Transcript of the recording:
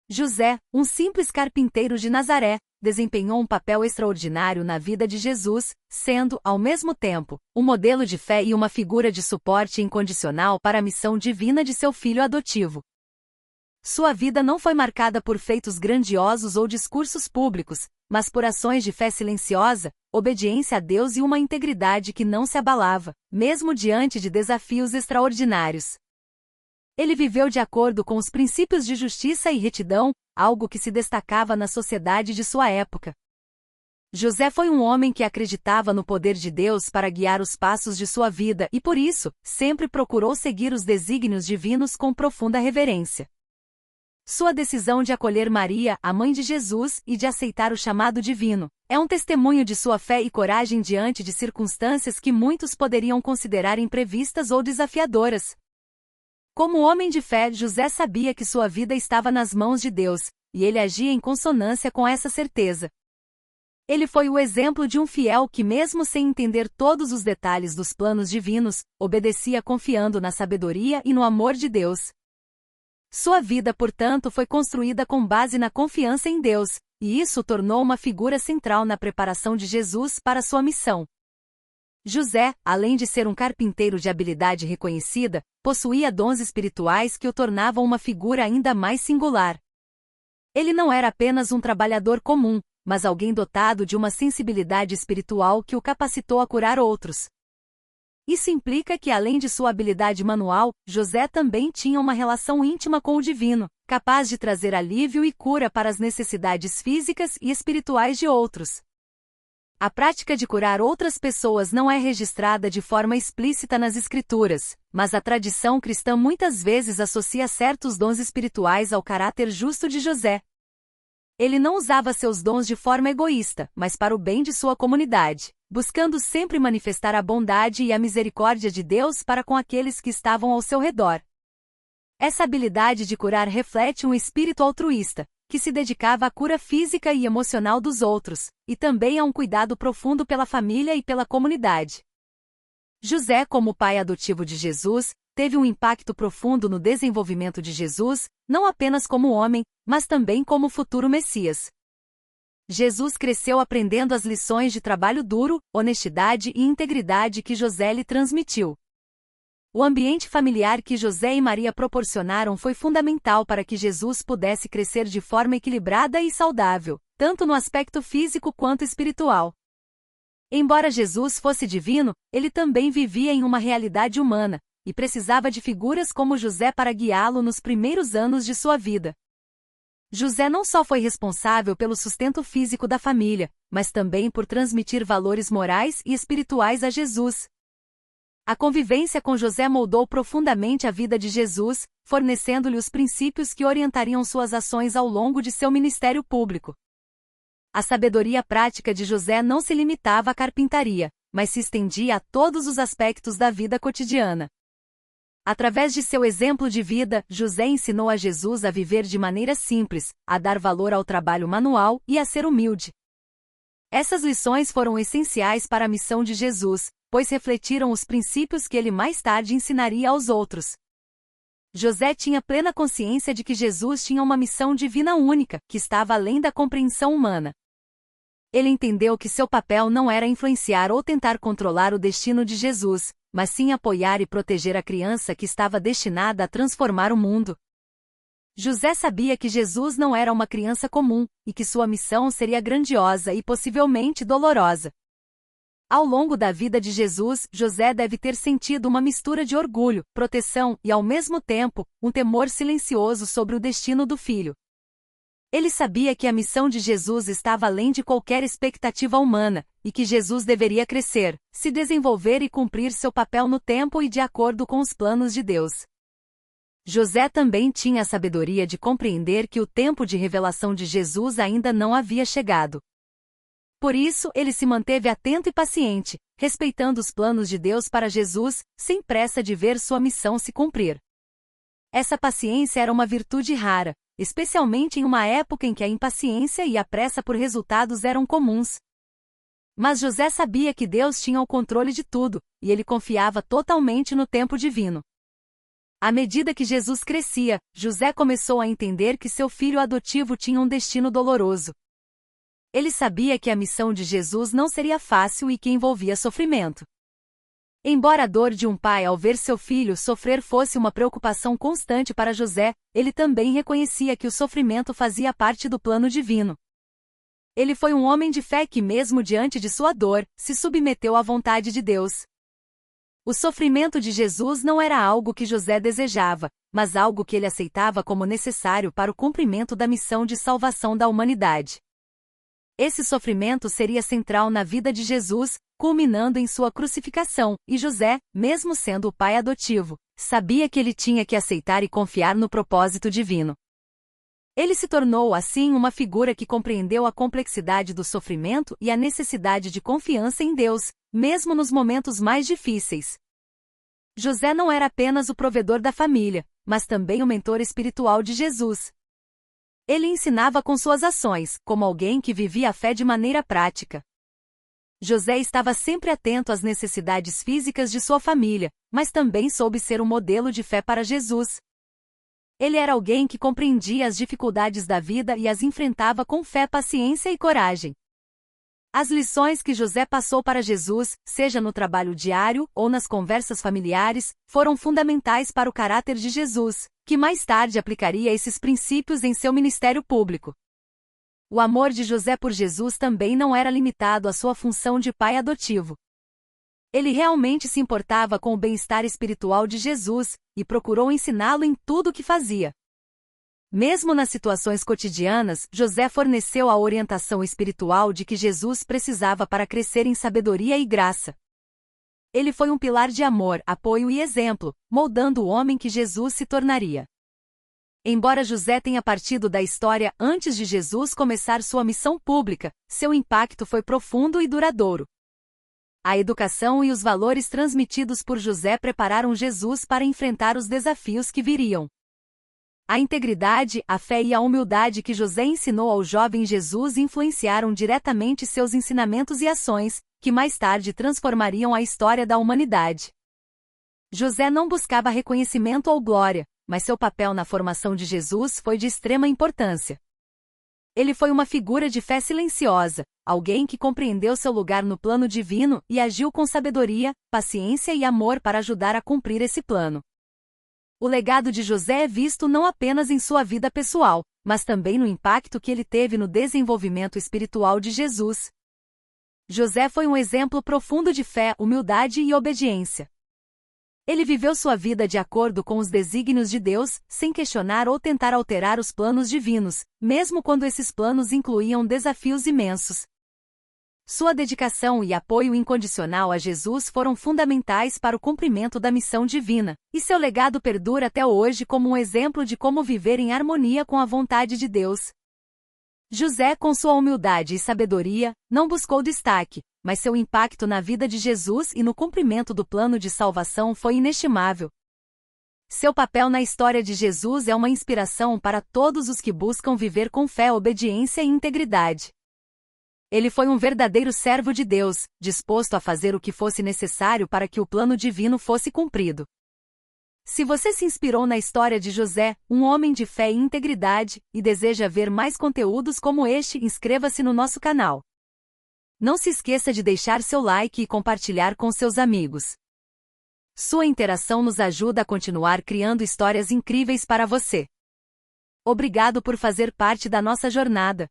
José, um simples carpinteiro de Nazaré, desempenhou um papel extraordinário na vida de Jesus, sendo, ao mesmo tempo, um modelo de fé e uma figura de suporte incondicional para a missão divina de seu filho adotivo. Sua vida não foi marcada por feitos grandiosos ou discursos públicos, mas por ações de fé silenciosa, obediência a Deus e uma integridade que não se abalava, mesmo diante de desafios extraordinários. Ele viveu de acordo com os princípios de justiça e retidão, algo que se destacava na sociedade de sua época. José foi um homem que acreditava no poder de Deus para guiar os passos de sua vida e, por isso, sempre procurou seguir os desígnios divinos com profunda reverência. Sua decisão de acolher Maria, a mãe de Jesus, e de aceitar o chamado divino, é um testemunho de sua fé e coragem diante de circunstâncias que muitos poderiam considerar imprevistas ou desafiadoras. Como homem de fé, José sabia que sua vida estava nas mãos de Deus, e ele agia em consonância com essa certeza. Ele foi o exemplo de um fiel que, mesmo sem entender todos os detalhes dos planos divinos, obedecia confiando na sabedoria e no amor de Deus. Sua vida, portanto, foi construída com base na confiança em Deus, e isso o tornou uma figura central na preparação de Jesus para sua missão. José, além de ser um carpinteiro de habilidade reconhecida, possuía dons espirituais que o tornavam uma figura ainda mais singular. Ele não era apenas um trabalhador comum, mas alguém dotado de uma sensibilidade espiritual que o capacitou a curar outros. Isso implica que, além de sua habilidade manual, José também tinha uma relação íntima com o divino, capaz de trazer alívio e cura para as necessidades físicas e espirituais de outros. A prática de curar outras pessoas não é registrada de forma explícita nas Escrituras, mas a tradição cristã muitas vezes associa certos dons espirituais ao caráter justo de José. Ele não usava seus dons de forma egoísta, mas para o bem de sua comunidade, buscando sempre manifestar a bondade e a misericórdia de Deus para com aqueles que estavam ao seu redor. Essa habilidade de curar reflete um espírito altruísta, que se dedicava à cura física e emocional dos outros, e também a um cuidado profundo pela família e pela comunidade. José, como pai adotivo de Jesus, teve um impacto profundo no desenvolvimento de Jesus, não apenas como homem, mas também como futuro Messias. Jesus cresceu aprendendo as lições de trabalho duro, honestidade e integridade que José lhe transmitiu. O ambiente familiar que José e Maria proporcionaram foi fundamental para que Jesus pudesse crescer de forma equilibrada e saudável, tanto no aspecto físico quanto espiritual. Embora Jesus fosse divino, ele também vivia em uma realidade humana, e precisava de figuras como José para guiá-lo nos primeiros anos de sua vida. José não só foi responsável pelo sustento físico da família, mas também por transmitir valores morais e espirituais a Jesus. A convivência com José moldou profundamente a vida de Jesus, fornecendo-lhe os princípios que orientariam suas ações ao longo de seu ministério público. A sabedoria prática de José não se limitava à carpintaria, mas se estendia a todos os aspectos da vida cotidiana. Através de seu exemplo de vida, José ensinou a Jesus a viver de maneira simples, a dar valor ao trabalho manual e a ser humilde. Essas lições foram essenciais para a missão de Jesus, pois refletiram os princípios que ele mais tarde ensinaria aos outros. José tinha plena consciência de que Jesus tinha uma missão divina única, que estava além da compreensão humana. Ele entendeu que seu papel não era influenciar ou tentar controlar o destino de Jesus, mas sim apoiar e proteger a criança que estava destinada a transformar o mundo. José sabia que Jesus não era uma criança comum, e que sua missão seria grandiosa e possivelmente dolorosa. Ao longo da vida de Jesus, José deve ter sentido uma mistura de orgulho, proteção e, ao mesmo tempo, um temor silencioso sobre o destino do filho. Ele sabia que a missão de Jesus estava além de qualquer expectativa humana, e que Jesus deveria crescer, se desenvolver e cumprir seu papel no tempo e de acordo com os planos de Deus. José também tinha a sabedoria de compreender que o tempo de revelação de Jesus ainda não havia chegado. Por isso, ele se manteve atento e paciente, respeitando os planos de Deus para Jesus, sem pressa de ver sua missão se cumprir. Essa paciência era uma virtude rara, especialmente em uma época em que a impaciência e a pressa por resultados eram comuns. Mas José sabia que Deus tinha o controle de tudo, e ele confiava totalmente no tempo divino. À medida que Jesus crescia, José começou a entender que seu filho adotivo tinha um destino doloroso. Ele sabia que a missão de Jesus não seria fácil e que envolvia sofrimento. Embora a dor de um pai ao ver seu filho sofrer fosse uma preocupação constante para José, ele também reconhecia que o sofrimento fazia parte do plano divino. Ele foi um homem de fé que, mesmo diante de sua dor, se submeteu à vontade de Deus. O sofrimento de Jesus não era algo que José desejava, mas algo que ele aceitava como necessário para o cumprimento da missão de salvação da humanidade. Esse sofrimento seria central na vida de Jesus, culminando em sua crucificação, e José, mesmo sendo o pai adotivo, sabia que ele tinha que aceitar e confiar no propósito divino. Ele se tornou, assim, uma figura que compreendeu a complexidade do sofrimento e a necessidade de confiança em Deus, mesmo nos momentos mais difíceis. José não era apenas o provedor da família, mas também o mentor espiritual de Jesus. Ele ensinava com suas ações, como alguém que vivia a fé de maneira prática. José estava sempre atento às necessidades físicas de sua família, mas também soube ser um modelo de fé para Jesus. Ele era alguém que compreendia as dificuldades da vida e as enfrentava com fé, paciência e coragem. As lições que José passou para Jesus, seja no trabalho diário ou nas conversas familiares, foram fundamentais para o caráter de Jesus, que mais tarde aplicaria esses princípios em seu ministério público. O amor de José por Jesus também não era limitado à sua função de pai adotivo. Ele realmente se importava com o bem-estar espiritual de Jesus, e procurou ensiná-lo em tudo o que fazia. Mesmo nas situações cotidianas, José forneceu a orientação espiritual de que Jesus precisava para crescer em sabedoria e graça. Ele foi um pilar de amor, apoio e exemplo, moldando o homem que Jesus se tornaria. Embora José tenha partido da história antes de Jesus começar sua missão pública, seu impacto foi profundo e duradouro. A educação e os valores transmitidos por José prepararam Jesus para enfrentar os desafios que viriam. A integridade, a fé e a humildade que José ensinou ao jovem Jesus influenciaram diretamente seus ensinamentos e ações, que mais tarde transformariam a história da humanidade. José não buscava reconhecimento ou glória, mas seu papel na formação de Jesus foi de extrema importância. Ele foi uma figura de fé silenciosa, alguém que compreendeu seu lugar no plano divino e agiu com sabedoria, paciência e amor para ajudar a cumprir esse plano. O legado de José é visto não apenas em sua vida pessoal, mas também no impacto que ele teve no desenvolvimento espiritual de Jesus. José foi um exemplo profundo de fé, humildade e obediência. Ele viveu sua vida de acordo com os desígnios de Deus, sem questionar ou tentar alterar os planos divinos, mesmo quando esses planos incluíam desafios imensos. Sua dedicação e apoio incondicional a Jesus foram fundamentais para o cumprimento da missão divina, e seu legado perdura até hoje como um exemplo de como viver em harmonia com a vontade de Deus. José, com sua humildade e sabedoria, não buscou destaque, mas seu impacto na vida de Jesus e no cumprimento do plano de salvação foi inestimável. Seu papel na história de Jesus é uma inspiração para todos os que buscam viver com fé, obediência e integridade. Ele foi um verdadeiro servo de Deus, disposto a fazer o que fosse necessário para que o plano divino fosse cumprido. Se você se inspirou na história de José, um homem de fé e integridade, e deseja ver mais conteúdos como este, inscreva-se no nosso canal. Não se esqueça de deixar seu like e compartilhar com seus amigos. Sua interação nos ajuda a continuar criando histórias incríveis para você. Obrigado por fazer parte da nossa jornada.